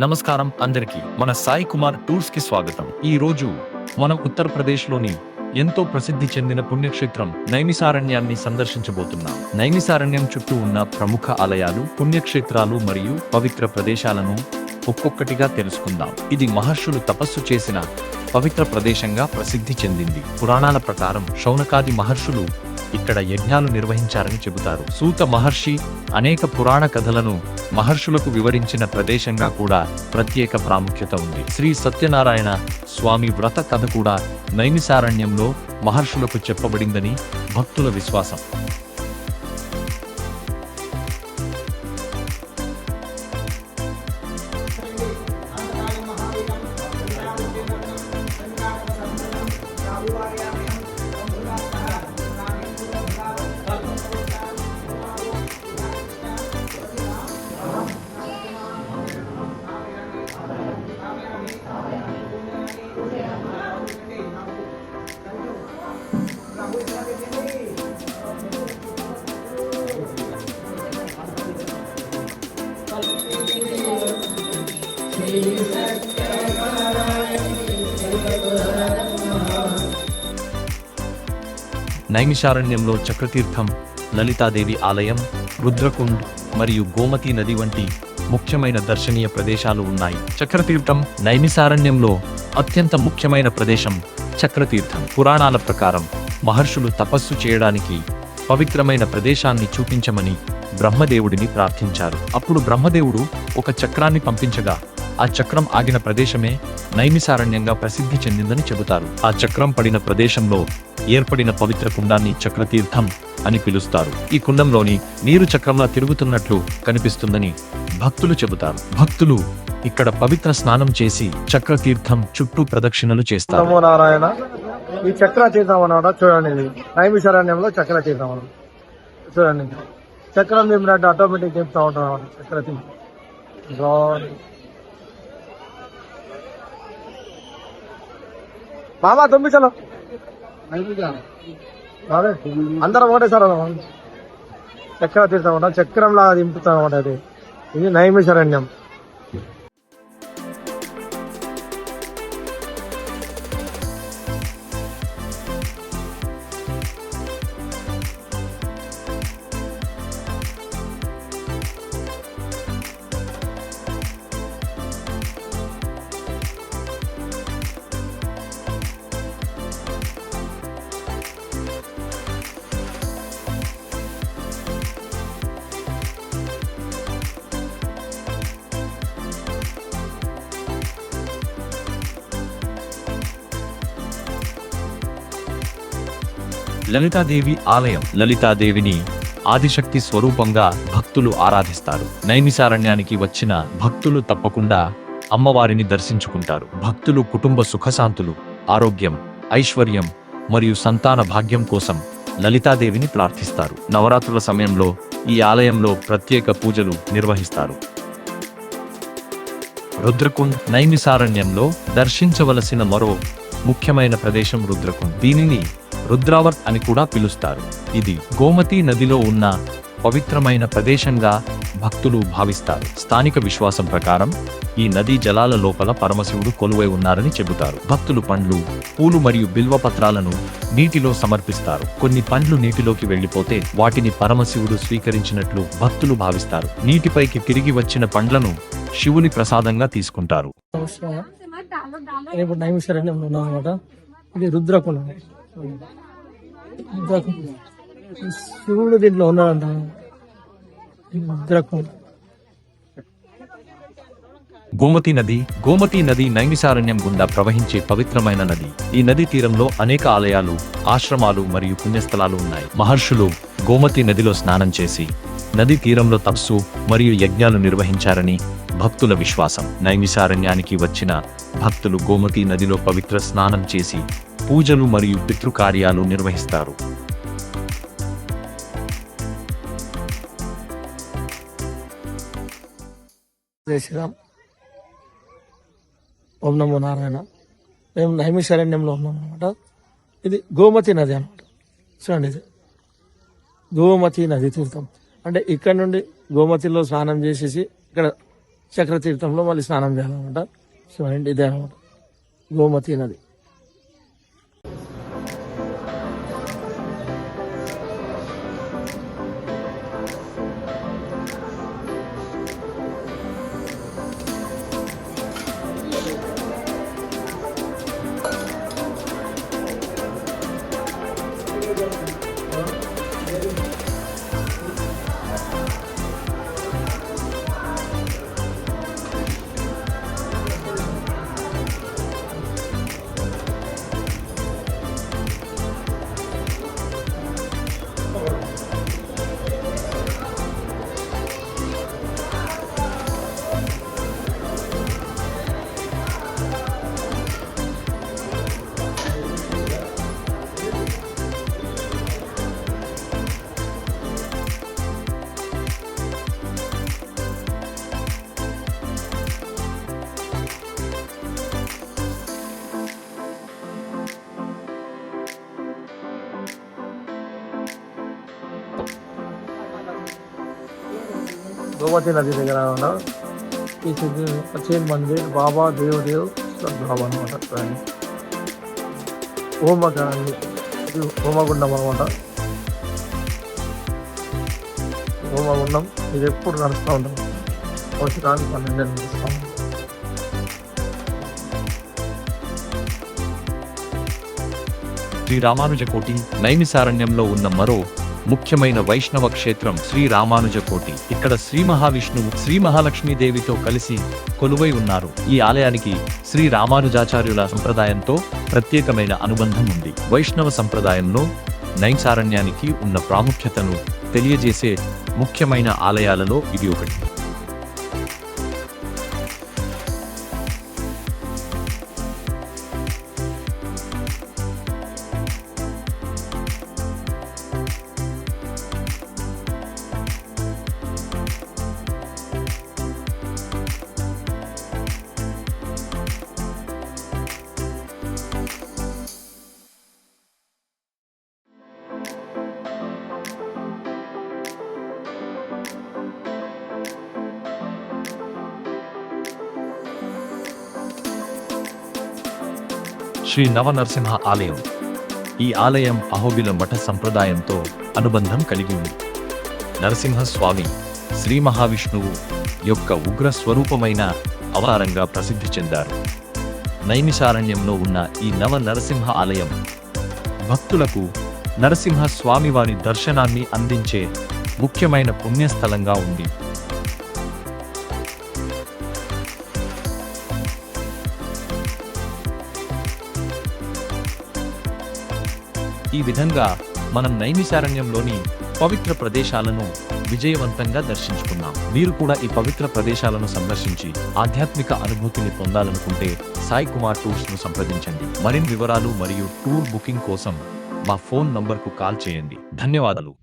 నమస్కారం అందరికీ మన సాయి కుమార్ టూర్స్ కి స్వాగతం. ఈ రోజు మనం ఉత్తరప్రదేశ్లోని ఎంతో ప్రసిద్ధి చెందిన పుణ్యక్షేత్రం నైమిసారణ్యాన్ని సందర్శించబోతున్నాం. నైమిసారణ్యం చుట్టూ ఉన్న ప్రముఖ ఆలయాలు, పుణ్యక్షేత్రాలు మరియు పవిత్ర ప్రదేశాలను ఒక్కొక్కటిగా తెలుసుకుందాం. ఇది మహర్షులు తపస్సు చేసిన పవిత్ర ప్రదేశంగా ప్రసిద్ధి చెందింది. పురాణాల ప్రకారం శౌనకాది మహర్షులు ఇక్కడ యజ్ఞాలు నిర్వహించారని చెబుతారు. సూత మహర్షి అనేక పురాణ కథలను మహర్షులకు వివరించిన ప్రదేశంగా కూడా ప్రత్యేక ప్రాముఖ్యత ఉంది. శ్రీ సత్యనారాయణ స్వామి వ్రత కథ కూడా నైమిసారణ్యంలో మహర్షులకు చెప్పబడిందని భక్తుల విశ్వాసం. నైమిషారణ్యంలో చక్రతీర్థం, లలితాదేవి ఆలయం, రుద్రకుండ్ మరియు గోమతి నది వంటి ముఖ్యమైన దర్శనీయ ప్రదేశాలు ఉన్నాయి. చక్రతీర్థం నైమిసారణ్యంలో అత్యంత ముఖ్యమైన ప్రదేశం. చక్రతీర్థం పురాణాల ప్రకారం మహర్షులు తపస్సు చేయడానికి పవిత్రమైన ప్రదేశాన్ని చూపించమని బ్రహ్మదేవుడిని ప్రార్థించారు. అప్పుడు బ్రహ్మదేవుడు ఒక చక్రాన్ని పంపించగా ఆ చక్రం ఆగిన ప్రదేశమే నైమిసారణ్యంగా ప్రసిద్ధి చెందిందని చెబుతారు. ఆ చక్రం పడిన ప్రదేశంలో ఏర్పడిన పవిత్ర కుండాన్ని చక్రతీర్థం అని పిలుస్తారు. ఈ కుండంలోని నీరు చక్రంలా తిరుగుతున్నట్లు కనిపిస్తుందని భక్తులు చెబుతారు. భక్తులు ఇక్కడ పవిత్ర స్నానం చేసి చక్రతీర్థం చుట్టూ ప్రదక్షిణలు చేస్తారు. నమో నారాయణ. ఈ చక్ర తీర్థం అన్నమాట. చూడండి, ఇది నైమిషారణ్యంలో చక్ర తీర్థం అన్నమాట. చూడండి, చక్రం నింపినట్టు ఆటోమేటిక్ చెప్తా ఉంటాం అన్నమాట. చక్ర తీర్థం మామా తొమ్మిదిలో అందరం ఒకటేసారి చక్ర తీర్థం అన్నమాట. చక్రంలా దింపుతాం అన్నమాట. ఇది నైమిషారణ్యం. లలితాదేవి ఆలయం. లలితాదేవిని ఆదిశక్తి స్వరూపంగా భక్తులు ఆరాధిస్తారు. నైమిసారణ్యానికి వచ్చిన భక్తులు తప్పకుండా అమ్మవారిని దర్శించుకుంటారు. భక్తులు కుటుంబ సుఖశాంతులు, ఆరోగ్యం, ఐశ్వర్యం మరియు సంతాన భాగ్యం కోసం లలితాదేవిని ప్రార్థిస్తారు. నవరాత్రుల సమయంలో ఈ ఆలయంలో ప్రత్యేక పూజలు నిర్వహిస్తారు. రుద్రకుండ్ నైమిసారణ్యంలో దర్శించవలసిన మరో ముఖ్యమైన ప్రదేశం రుద్రకుండ్. దీనిని రుద్రావర్త్ అని కూడా పిలుస్తారు. ఇది గోమతి నదిలో ఉన్న పవిత్రమైన ప్రదేశంగా భక్తులు భావిస్తారు. స్థానిక విశ్వాసం ప్రకారం ఈ నదీ జలాల లోపల పరమశివుడు కొలువై ఉన్నారని చెబుతారు. భక్తులు పండ్లు, పూలు మరియు బిల్వపత్రాలను నీటిలో సమర్పిస్తారు. కొన్ని పండ్లు నీటిలోకి వెళ్లిపోతే వాటిని పరమశివుడు స్వీకరించినట్లు భక్తులు భావిస్తారు. నీటిపైకి తిరిగి వచ్చిన పండ్లను శివుని ప్రసాదంగా తీసుకుంటారు. ఇప్పుడు నైమిషారణ్యంలో ఉన్నాం అన్నమాట. ఇది రుద్రకుండ. శివుడు దీంట్లో ఉన్నాడంట. రుద్రకుండ. గోమతి నది నైమిసారణ్యం గుండా ప్రవహించే పవిత్రమైన నది. ఈ నది తీరంలో అనేక ఆలయాలు, ఆశ్రమాలు మరియు పుణ్యస్థలాలు ఉన్నాయి. మహర్షులు గోమతి నదిలో స్నానం చేసి నది తీరంలో తపస్సు మరియు యజ్ఞాలు నిర్వహించారని భక్తుల విశ్వాసం. నైమిసారణ్యానికి వచ్చిన భక్తులు గోమతి నదిలో పవిత్ర స్నానం చేసి పూజలు మరియు పితృకార్యాలు నిర్వహిస్తారు. జై శ్రీరామ్. ఓం నమో నారాయణ. మేము నైమిషారణ్యంలో ఉన్నాం అనమాట. ఇది గోమతి నది అనమాట. చూడండి, ఇది గోమతి నది తీర్థం. అంటే ఇక్కడ నుండి గోమతిలో స్నానం చేసేసి ఇక్కడ చక్ర తీర్థంలో మళ్ళీ స్నానం చేయాలన్నమాట. చూడండి ఇదే అనమాట గోమతి నది. गोमती नदी దగ్గర अच्छे मंदिर बाबा देव बाबा అనమాట. హోమగుండం అనమాట. హోమగుండం ఇది ఎప్పుడు నడుస్తూ ఉంటాం. సంవత్సరానికి 12 నడుస్తూ ఉంటాం. శ్రీ రామానుజ కోటి నైమిసారణ్యంలో ఉన్న మరో ముఖ్యమైన వైష్ణవ క్షేత్రం శ్రీ రామానుజ కోటి. ఇక్కడ శ్రీ మహావిష్ణువు శ్రీ మహాలక్ష్మీదేవితో కలిసి కొలువై ఉన్నారు. ఈ ఆలయానికి శ్రీ రామానుజాచార్యుల సంప్రదాయంతో ప్రత్యేకమైన అనుబంధం ఉంది. వైష్ణవ సంప్రదాయంలో నైమిసారణ్యానికి ఉన్న ప్రాముఖ్యతను తెలియజేసే ముఖ్యమైన ఆలయాలలో ఇది ఒకటి. శ్రీ నవనరసింహ ఆలయం. ఈ ఆలయం అహోబిల మఠ సంప్రదాయంతో అనుబంధం కలిగి ఉంది. నరసింహస్వామి శ్రీ మహావిష్ణువు యొక్క ఉగ్ర స్వరూపమైన అవతారంగా ప్రసిద్ధి చెందారు. నైమిసారణ్యంలో ఉన్న ఈ నవ నరసింహ ఆలయం భక్తులకు నరసింహ స్వామివారి దర్శనాన్ని అందించే ముఖ్యమైన పుణ్యస్థలంగా ఉంది. ఈ విధంగా మనం నైమిసారణ్యంలోని పవిత్ర ప్రదేశాలను విజయవంతంగా దర్శించుకున్నాం. మీరు కూడా ఈ పవిత్ర ప్రదేశాలను సందర్శించి ఆధ్యాత్మిక అనుభూతిని పొందాలనుకుంటే సాయి కుమార్ టూర్స్ ను సంప్రదించండి. మరిన్ని వివరాలు మరియు టూర్ బుకింగ్ కోసం మా ఫోన్ నంబర్కు కాల్ చేయండి. ధన్యవాదాలు.